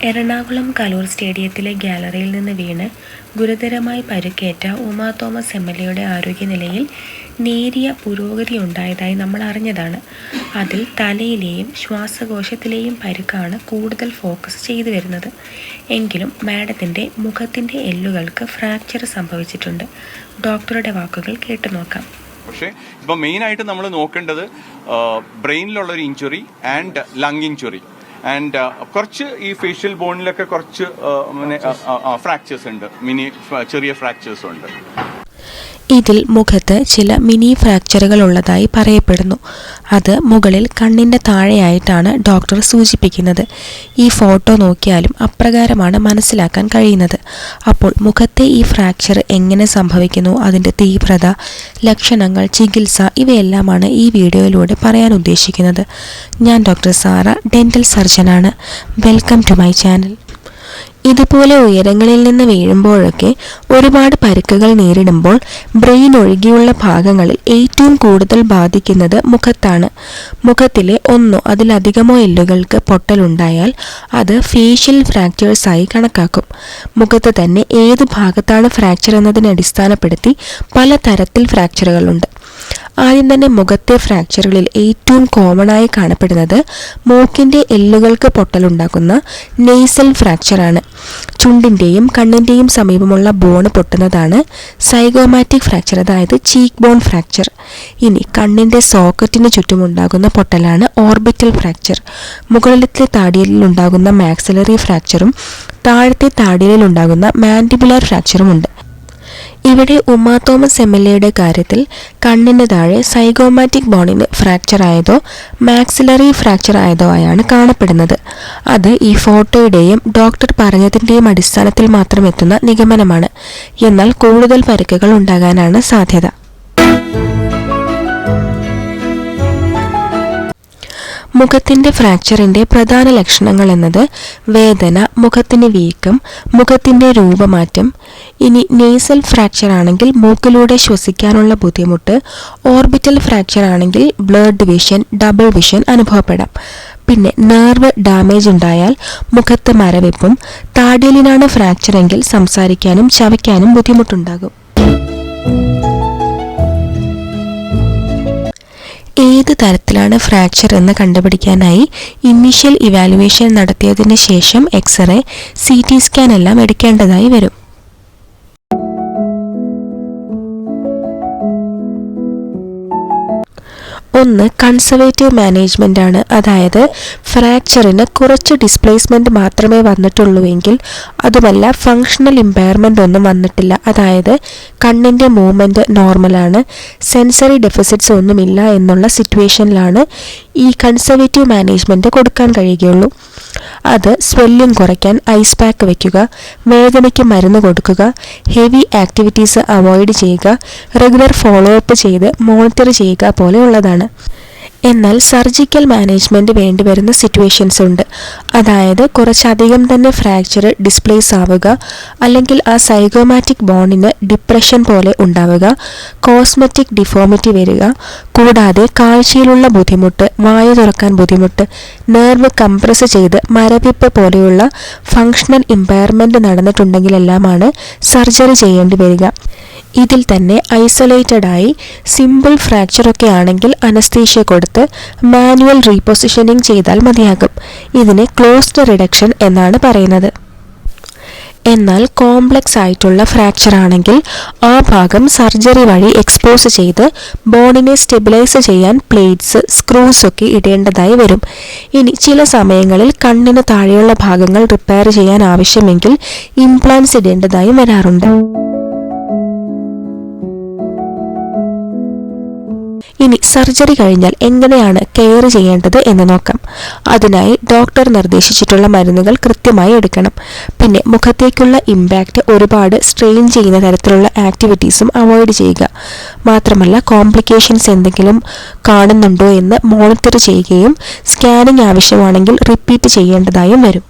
എറണാകുളം കലൂർ സ്റ്റേഡിയത്തിലെ ഗ്യാലറിയിൽ നിന്ന് വീണ് ഗുരുതരമായി പരുക്കേറ്റ ഉമാ തോമസ് എം.എൽ.എയുടെ ആരോഗ്യനിലയിൽ നേരിയ പുരോഗതി ഉണ്ടായതായി നമ്മൾ അറിഞ്ഞതാണ്. അതിൽ തലയിലെയും ശ്വാസകോശത്തിലെയും പരുക്കാണ് കൂടുതൽ ഫോക്കസ് ചെയ്തു വരുന്നത്. എങ്കിലും മാഡത്തിൻ്റെ മുഖത്തിൻ്റെ എല്ലുകൾക്ക് ഫ്രാക്ചർ സംഭവിച്ചിട്ടുണ്ട്. ഡോക്ടറുടെ വാക്കുകൾ കേട്ടു നോക്കാം. പക്ഷേ ഇപ്പോൾ മെയിനായിട്ട് നമ്മൾ നോക്കേണ്ടത് ബ്രെയിനിലുള്ളൊരു injury and lung injury and കുറച്ച് ഈ ഫേഷ്യൽ ബോണിലൊക്കെ കുറച്ച് ഫ്രാക്ചേഴ്സ് ഉണ്ട്, ചെറിയ ഫ്രാക്ചേഴ്സ് ഉണ്ട്. ഇതിൽ മുഖത്ത് ചില മിനി ഫ്രാക്ചറുകൾ ഉള്ളതായി പറയപ്പെടുന്നു. അത് മുകളിൽ കണ്ണിൻ്റെ താഴെയായിട്ടാണ് ഡോക്ടർ സൂചിപ്പിക്കുന്നത്. ഈ ഫോട്ടോ നോക്കിയാലും അപ്രകാരമാണ് മനസ്സിലാക്കാൻ കഴിയുന്നത്. അപ്പോൾ മുഖത്തെ ഈ ഫ്രാക്ചർ എങ്ങനെ സംഭവിക്കുന്നു, അതിൻ്റെ തീവ്രത, ലക്ഷണങ്ങൾ, ചികിത്സ ഇവയെല്ലാമാണ് ഈ വീഡിയോയിലൂടെ പറയാൻ ഉദ്ദേശിക്കുന്നത്. ഞാൻ ഡോക്ടർ സാറ, ഡെൻ്റൽ സർജനാണ്. Welcome to my channel. ഇതുപോലെ ഉയരങ്ങളിൽ നിന്ന് വീഴുമ്പോഴൊക്കെ ഒരുപാട് പരുക്കുകൾ നേരിടുമ്പോൾ ബ്രെയിൻ ഒഴികെയുള്ള ഭാഗങ്ങളിൽ ഏറ്റവും കൂടുതൽ ബാധിക്കുന്നത് മുഖത്താണ്. മുഖത്തിലെ ഒന്നോ അതിലധികമോ എല്ലുകൾക്ക് പൊട്ടലുണ്ടായാൽ അത് ഫേഷ്യൽ ഫ്രാക്ചേഴ്സായി കണക്കാക്കും. മുഖത്ത് തന്നെ ഏത് ഭാഗത്താണ് ഫ്രാക്ചർ എന്നതിനെ അടിസ്ഥാനപ്പെടുത്തി പല തരത്തിൽ ഫ്രാക്ചറുകളുണ്ട്. ആദ്യം തന്നെ മുഖത്തെ ഫ്രാക്ചറുകളിൽ ഏറ്റവും കോമണായി കാണപ്പെടുന്നത് മൂക്കിൻ്റെ എല്ലുകൾക്ക് പൊട്ടലുണ്ടാക്കുന്ന നെയ്സൽ ഫ്രാക്ചറാണ്. ചുണ്ടിൻ്റെയും കണ്ണിൻ്റെയും സമീപമുള്ള ബോണ് പൊട്ടുന്നതാണ് സൈഗോമാറ്റിക് ഫ്രാക്ചർ, അതായത് ചീക്ക് ബോൺ ഫ്രാക്ചർ. ഇനി കണ്ണിൻ്റെ സോക്കറ്റിന് ചുറ്റുമുണ്ടാകുന്ന പൊട്ടലാണ് ഓർബിറ്റൽ ഫ്രാക്ചർ. മുകളിലത്തെ താടിയലിൽ ഉണ്ടാകുന്ന മാക്സിലറി ഫ്രാക്ചറും താഴത്തെ താടിയലിൽ ഉണ്ടാകുന്ന മാൻഡിബുലർ ഫ്രാക്ചറും ഉണ്ട്. ഇവിടെ ഉമാ തോമസ് എം.എൽ.എയുടെ കാര്യത്തിൽ കണ്ണിന് താഴെ സൈഗോമാറ്റിക് ബോണിന് ഫ്രാക്ചർ ആയതോ മാക്സിലറി ഫ്രാക്ചർ ആയതോ ആയാണ് കാണപ്പെടുന്നത്. അത് ഈ ഫോട്ടോയുടെയും ഡോക്ടർ പറഞ്ഞതിൻ്റെയും അടിസ്ഥാനത്തിൽ മാത്രം എത്തുന്ന നിഗമനമാണ്. എന്നാൽ കൂടുതൽ പരുക്കുകൾ ഉണ്ടാകാനാണ് സാധ്യത. മുഖത്തിൻ്റെ ഫ്രാക്ചറിൻ്റെ പ്രധാന ലക്ഷണങ്ങൾ എന്നത് വേദന, മുഖത്തിന് വീക്കം, മുഖത്തിൻ്റെ രൂപമാറ്റം. ഇനി നെയ്സൽ ഫ്രാക്ചർ ആണെങ്കിൽ മൂക്കിലൂടെ ശ്വസിക്കാനുള്ള ബുദ്ധിമുട്ട്, ഓർബിറ്റൽ ഫ്രാക്ചർ ആണെങ്കിൽ ബ്ലർഡ് വിഷൻ, ഡബിൾ വിഷൻ അനുഭവപ്പെടാം. പിന്നെ നെർവ് ഡാമേജ് ഉണ്ടായാൽ മുഖത്ത് മരവിപ്പും, താടിയലിനാണ് ഫ്രാക്ചർ എങ്കിൽ സംസാരിക്കാനും ചവയ്ക്കാനും ബുദ്ധിമുട്ടുണ്ടാകും. ഏത് തരത്തിലാണ് ഫ്രാക്ചർ എന്ന് കണ്ടുപിടിക്കാനായി ഇനീഷ്യൽ ഇവാലുവേഷൻ നടത്തിയതിന് ശേഷം എക്സ്റേ, CT സ്കാൻ എല്ലാം എടുക്കേണ്ടതായി വരും. ഒന്ന് കൺസർവേറ്റീവ് മാനേജ്മെൻ്റ് ആണ്. അതായത് ഫ്രാക്ചറിന് കുറച്ച് ഡിസ്പ്ലേസ്മെൻറ്റ് മാത്രമേ വന്നിട്ടുള്ളൂവെങ്കിൽ, അതുമല്ല ഫങ്ഷണൽ ഇമ്പയർമെൻ്റ് ഒന്നും വന്നിട്ടില്ല, അതായത് കണ്ണിൻ്റെ മൂവ്മെൻറ്റ് നോർമലാണ്, സെൻസറി ഡെഫിസിറ്റ്സ് ഒന്നുമില്ല എന്നുള്ള സിറ്റുവേഷനിലാണ് ഈ കൺസർവേറ്റീവ് മാനേജ്മെൻറ്റ് കൊടുക്കാൻ കഴിയുകയുള്ളൂ. അത് സ്വെല്ലിംഗ് കുറയ്ക്കാൻ ഐസ് പാക്ക് വയ്ക്കുക, വേദനയ്ക്ക് മരുന്ന് കൊടുക്കുക, ഹെവി ആക്ടിവിറ്റീസ് അവോയ്ഡ് ചെയ്യുക, റെഗുലർ ഫോളോ അപ്പ് ചെയ്ത് മോണിറ്റർ ചെയ്യുക പോലെയുള്ളതാണ്. എന്നാൽ സർജിക്കൽ മാനേജ്മെൻറ്റ് വേണ്ടിവരുന്ന സിറ്റുവേഷൻസ് ഉണ്ട്. അതായത് കുറച്ചധികം തന്നെ ഫ്രാക്ചർ ഡിസ്പ്ലേസ് ആവുക, അല്ലെങ്കിൽ ആ സൈഗോമാറ്റിക് ബോണിന് ഡിപ്രഷൻ പോലെ ഉണ്ടാവുക, കോസ്മെറ്റിക് ഡിഫോമിറ്റി വരിക, കൂടാതെ കാഴ്ചയിലുള്ള ബുദ്ധിമുട്ട്, വായ തുറക്കാൻ ബുദ്ധിമുട്ട്, നെർവ് കംപ്രസ് ചെയ്ത് മരവിപ്പ് പോലെയുള്ള ഫങ്ഷണൽ ഇമ്പയർമെൻറ്റ് നടന്നിട്ടുണ്ടെങ്കിലെല്ലാമാണ് സർജറി ചെയ്യേണ്ടി വരിക. ഇതിൽ തന്നെ ഐസൊലേറ്റഡായി സിമ്പിൾ ഫ്രാക്ചറൊക്കെ ആണെങ്കിൽ അനസ്തീഷ്യ കൊടുത്ത് മാനുവൽ റീപൊസിഷനിങ് ചെയ്താൽ മതിയാകും. ഇതിനെ ക്ലോസ്ഡ് റിഡക്ഷൻ എന്നാണ് പറയുന്നത്. എന്നാൽ കോംപ്ലക്സ് ആയിട്ടുള്ള ഫ്രാക്ചർ ആണെങ്കിൽ ആ ഭാഗം സർജറി വഴി എക്സ്പോസ് ചെയ്ത് ബോണിനെ സ്റ്റെബിലൈസ് ചെയ്യാൻ പ്ലേറ്റ്സ്, സ്ക്രൂസ് ഒക്കെ ഇടേണ്ടതായി വരും. ഇനി ചില സമയങ്ങളിൽ കണ്ണിന് താഴെയുള്ള ഭാഗങ്ങൾ റിപ്പയർ ചെയ്യാൻ ആവശ്യമെങ്കിൽ ഇംപ്ലാന്റ്സ് ഇടേണ്ടതായും വരാറുണ്ട്. ഇനി സർജറി കഴിഞ്ഞാൽ എങ്ങനെയാണ് കെയർ ചെയ്യേണ്ടത് എന്ന് നോക്കാം. അതിനായി ഡോക്ടർ നിർദ്ദേശിച്ചിട്ടുള്ള മരുന്നുകൾ കൃത്യമായി എടുക്കണം. പിന്നെ മുഖത്തേക്കുള്ള ഇമ്പാക്റ്റ് ഒരുപാട് സ്ട്രെയിൻ ചെയ്യുന്ന തരത്തിലുള്ള ആക്ടിവിറ്റീസും അവോയ്ഡ് ചെയ്യുക. മാത്രമല്ല കോംപ്ലിക്കേഷൻസ് എന്തെങ്കിലും കാണുന്നുണ്ടോ എന്ന് മോണിറ്റർ ചെയ്യുകയും സ്കാനിങ് ആവശ്യമാണെങ്കിൽ റിപ്പീറ്റ് ചെയ്യേണ്ടതായും വരും.